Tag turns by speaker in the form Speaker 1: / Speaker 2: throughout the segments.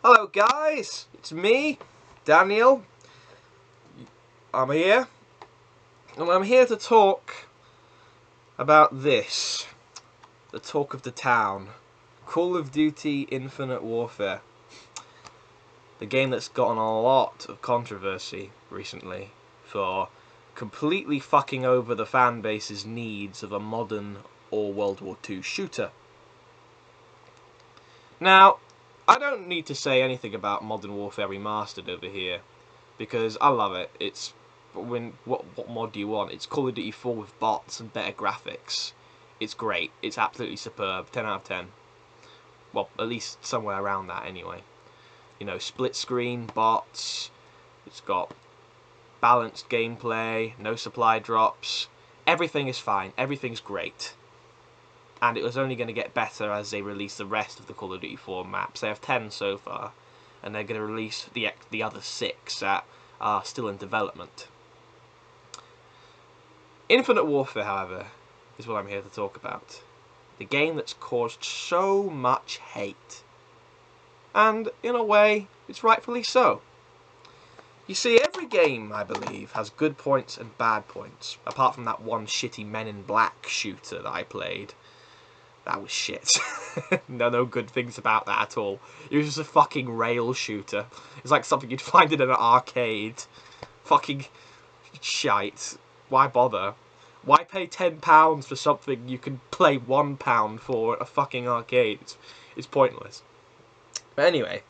Speaker 1: Hello guys, it's me, Daniel. I'm here, and I'm here to talk about this. The talk of the town. Call of Duty Infinite Warfare. The game that's gotten a lot of controversy recently for completely fucking over the fan base's needs of a modern or World War II shooter. Now, I don't need to say anything about Modern Warfare Remastered over here, because I love it. It's what mod do you want? It's Call of Duty 4 with bots and better graphics. It's great. It's absolutely superb. 10 out of 10. Well, at least somewhere around that anyway. You know, split screen, bots. It's got balanced gameplay, no supply drops. Everything is fine. Everything's great. And it was only going to get better as they release the rest of the Call of Duty 4 maps. They have 10 so far, and they're going to release the other 6 that are still in development. Infinite Warfare, however, is what I'm here to talk about. The game that's caused so much hate. And, in a way, it's rightfully so. You see, every game, I believe, has good points and bad points, apart from that one shitty Men in Black shooter that I played. That was shit. No good things about that at all. It was just a fucking rail shooter. It's like something you'd find in an arcade. Fucking shite. Why bother? Why pay £10 for something you can play £1 for at a fucking arcade? It's pointless. But anyway,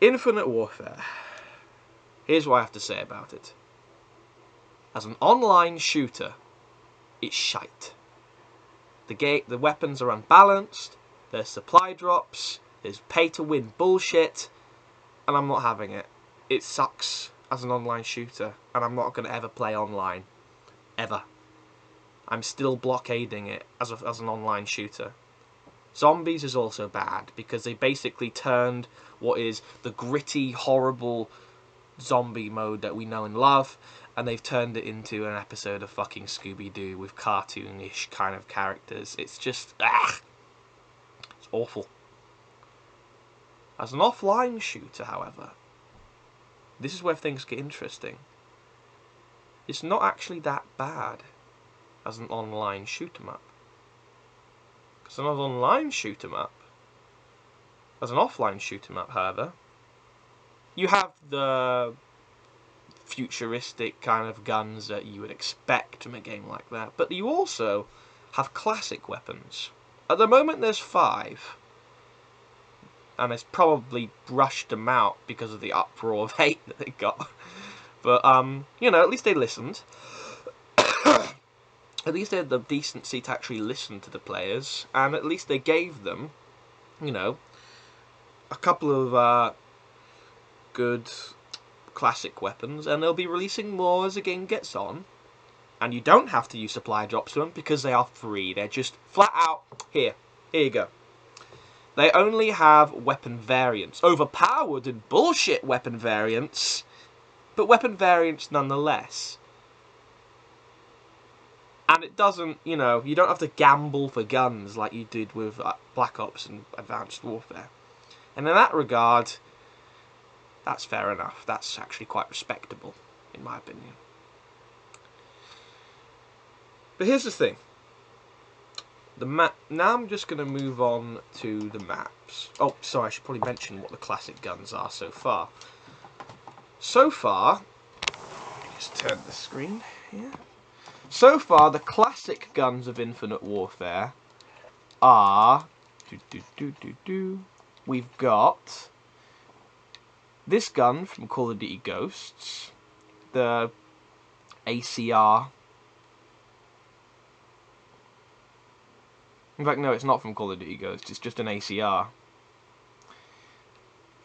Speaker 1: Infinite Warfare. Here's what I have to say about it. As an online shooter, it's shite. The weapons are unbalanced, there's supply drops, there's pay-to-win bullshit, and I'm not having it. It sucks as an online shooter, and I'm not going to ever play online. Ever. I'm still blockading it as an online shooter. Zombies is also bad, because they basically turned what is the gritty, horrible zombie mode that we know and love, and they've turned it into an episode of fucking Scooby-Doo with cartoonish kind of characters. It's just, it's awful. As an offline shooter, however, this is where things get interesting. It's not actually that bad as an online shoot-'em-up. Because an online shoot-'em-up, as an offline shoot-'em-up, however, you have the futuristic kind of guns that you would expect from a game like that, but you also have classic weapons. At the moment there's 5, and it's probably brushed them out because of the uproar of hate that they got. But you know, at least they listened. At least they had the decency to actually listen to the players, and at least they gave them, you know, a couple of good classic weapons, and they'll be releasing more as the game gets on. And you don't have to use supply drops for them because they are free. They're just flat out, here you go. They only have weapon variants, overpowered and bullshit weapon variants, but weapon variants nonetheless. And it doesn't, you know, you don't have to gamble for guns like you did with Black Ops and Advanced Warfare. And in that regard, that's fair enough. That's actually quite respectable, in my opinion. But here's the thing. Now I'm just going to move on to the maps. Oh, sorry, I should probably mention what the classic guns are so far. So far, just turn the screen here. So far, the classic guns of Infinite Warfare are... We've got this gun from Call of Duty Ghosts, the ACR. In fact, no, it's not from Call of Duty Ghosts, it's just an ACR.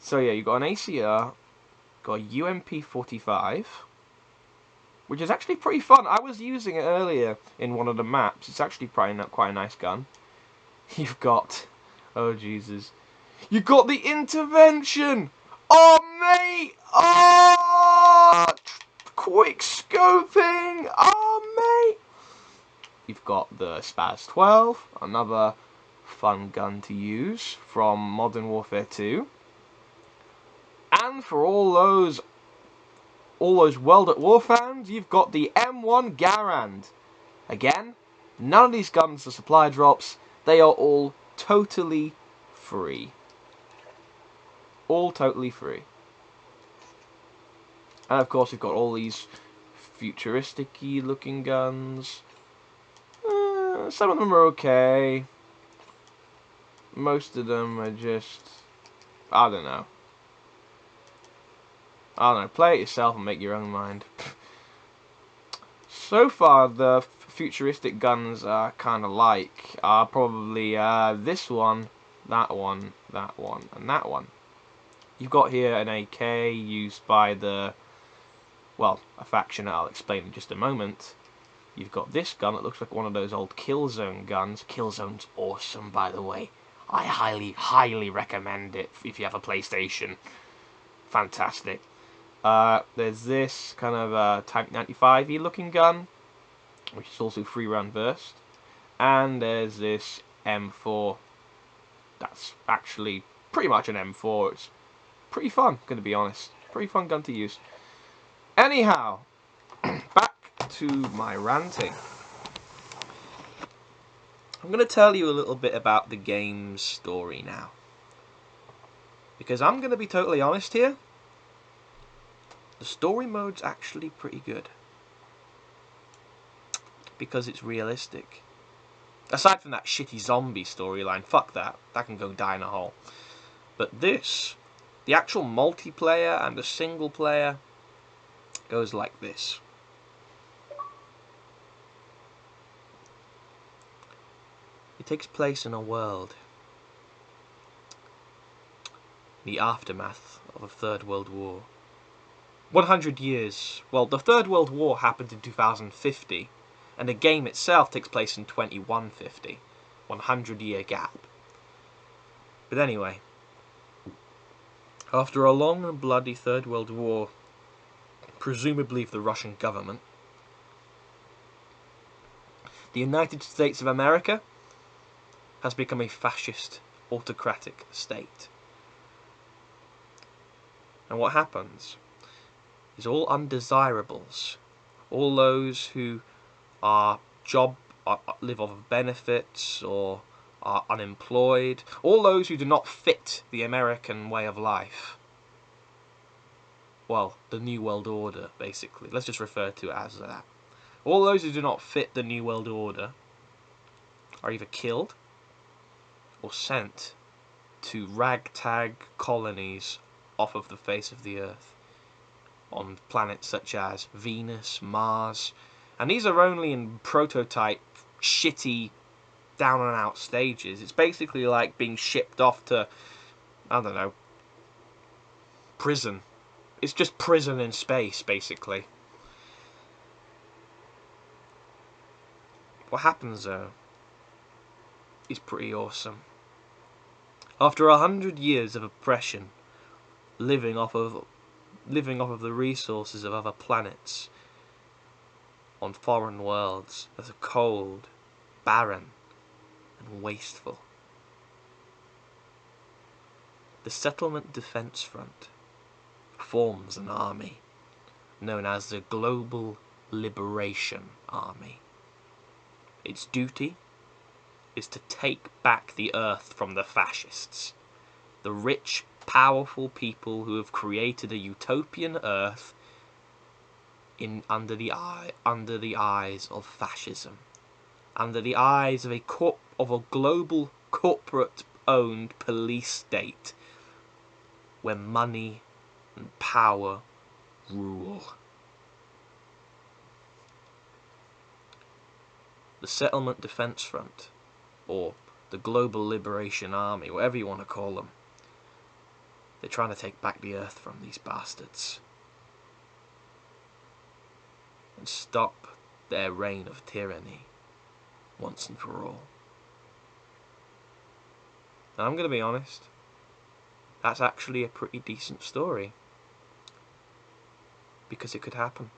Speaker 1: So yeah, you've got an ACR, got a UMP-45, which is actually pretty fun. I was using it earlier in one of the maps. It's actually quite a nice gun. You've got... Oh, Jesus. You've got the intervention! Oh, mate! Oh! Quick scoping! Oh, mate! You've got the Spaz 12, another fun gun to use from Modern Warfare 2. And for all those World at War fans, you've got the M1 Garand. Again, none of these guns are supply drops. They are all totally free. All totally free. And of course we've got all these futuristic-y looking guns. Some of them are okay. Most of them are just... I don't know. Play it yourself and make your own mind. So far, the futuristic guns are kind of like are probably this one, that one, that one, and that one. You've got here an AK used by a faction that I'll explain in just a moment. You've got this gun that looks like one of those old Killzone guns. Killzone's awesome, by the way. I highly, highly recommend it if you have a PlayStation. Fantastic. There's this kind of Type 95-y looking gun, which is also free run burst. And there's this M4. That's actually pretty much an M4. It's pretty fun, gonna be honest. Pretty fun gun to use. Anyhow, back to my ranting. I'm going to tell you a little bit about the game's story now. Because I'm going to be totally honest here. The story mode's actually pretty good. Because it's realistic. Aside from that shitty zombie storyline, fuck that. That can go die in a hole. But this, the actual multiplayer and the single player, goes like this. It takes place in a world, the aftermath of a Third World War. 100 years. Well, the Third World War happened in 2050, and the game itself takes place in 2150. 100-year gap. But anyway, after a long and bloody Third World War, presumably of the Russian government, the United States of America has become a fascist, autocratic state. And what happens is all undesirables, all those who live off of benefits or are unemployed, all those who do not fit the American way of life, well, the New World Order, basically. Let's just refer to it as that. All those who do not fit the New World Order are either killed or sent to ragtag colonies off of the face of the Earth on planets such as Venus, Mars, and these are only in prototype, shitty, down and out stages. It's basically like being shipped off to, I don't know, prison. It's just prison in space, basically. What happens though is pretty awesome. After 100 years of oppression, living off of the resources of other planets on foreign worlds that are cold, barren, and wasteful, the Settlement Defense Front forms an army known as the Global Liberation Army. Its duty is to take back the Earth from the fascists, the rich, powerful people who have created a utopian Earth under the eyes of fascism, under the eyes of a global corporate-owned police state, where money and power rule. The Settlement Defense Front, or the Global Liberation Army, whatever you want to call them, they're trying to take back the Earth from these bastards and stop their reign of tyranny once and for all. And I'm going to be honest, that's actually a pretty decent story, because it could happen.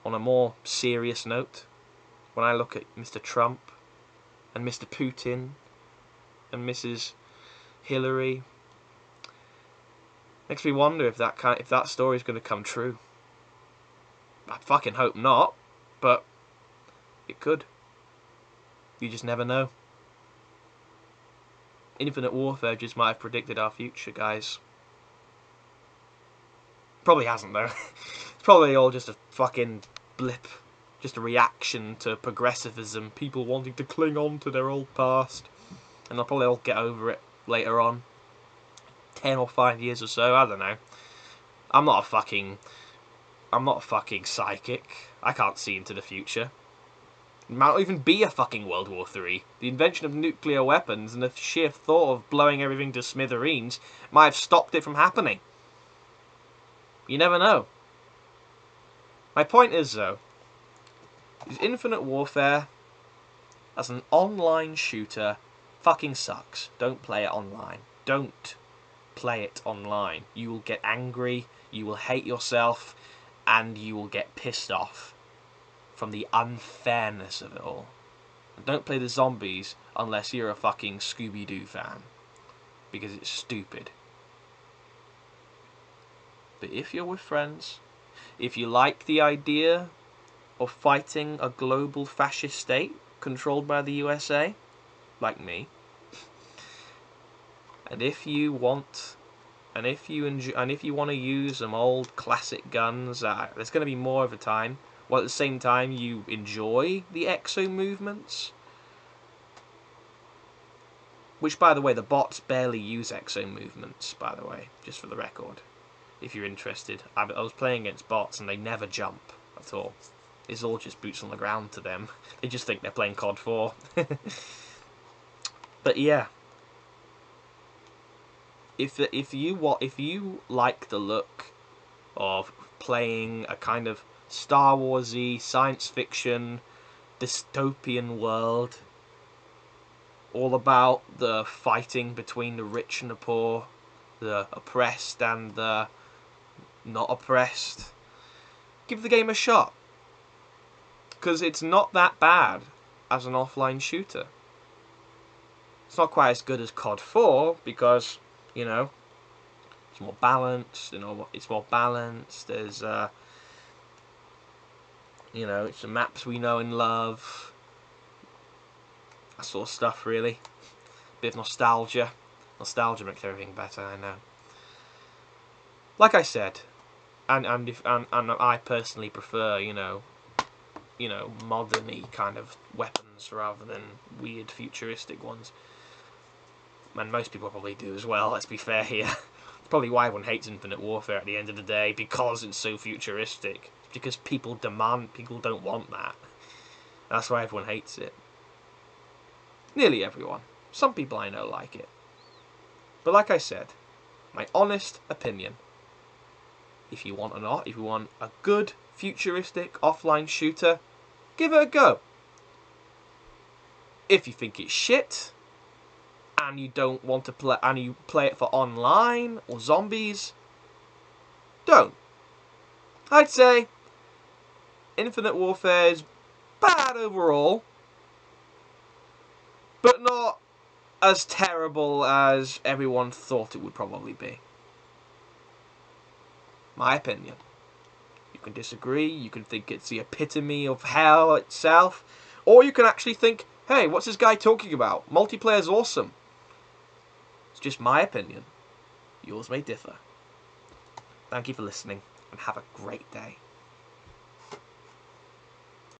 Speaker 1: On a more serious note, when I look at Mr. Trump and Mr. Putin and Mrs. Hillary Makes me wonder if that story's going to come true. I fucking hope not, but it could. You just never know. Infinite Warfare just might have predicted our future, guys. Probably hasn't, though. It's probably all just a fucking blip. Just a reaction to progressivism. People wanting to cling on to their old past. And they'll probably all get over it later on. 10 or 5 years or so, I don't know. I'm not a fucking psychic. I can't see into the future. It might not even be a fucking World War III. The invention of nuclear weapons and the sheer thought of blowing everything to smithereens might have stopped it from happening. You never know. My point is, though, is Infinite Warfare as an online shooter fucking sucks. Don't play it online. Don't play it online. You will get angry, you will hate yourself, and you will get pissed off from the unfairness of it all. And don't play the zombies unless you're a fucking Scooby-Doo fan, because it's stupid. But if you're with friends, if you like the idea of fighting a global fascist state controlled by the USA, like me, and if you want to use some old classic guns, there's going to be more of a time, while at the same time you enjoy the exo movements, which, by the way, the bots barely use exo movements, by the way, just for the record, if you're interested. I was playing against bots and they never jump at all. It's all just boots on the ground to them. They just think they're playing COD 4. But yeah, if you like the look of playing a kind of Star Wars-y science fiction dystopian world, all about the fighting between the rich and the poor, the oppressed and the not oppressed, give the game a shot, because it's not that bad as an offline shooter. It's not quite as good as COD 4 because, you know, it's more balanced. It's more balanced. There's, it's the maps we know and love. That sort of stuff, really. Bit of nostalgia. Nostalgia makes everything better, I know. Like I said, and I personally prefer, modern-y kind of weapons rather than weird futuristic ones. And most people probably do as well, let's be fair here. It's probably why everyone hates Infinite Warfare at the end of the day, because it's so futuristic. It's because people don't want that. That's why everyone hates it. Nearly everyone. Some people I know like it. But like I said, my honest opinion, if you want a good futuristic offline shooter, give it a go. If you think it's shit, and you don't want to play, and you play it for online or zombies, don't. I'd say Infinite Warfare is bad overall, but not as terrible as everyone thought it would probably be. My opinion. You can disagree, you can think it's the epitome of hell itself, or you can actually think, hey, what's this guy talking about? Multiplayer's awesome. It's just my opinion. Yours may differ. Thank you for listening, and have a great day.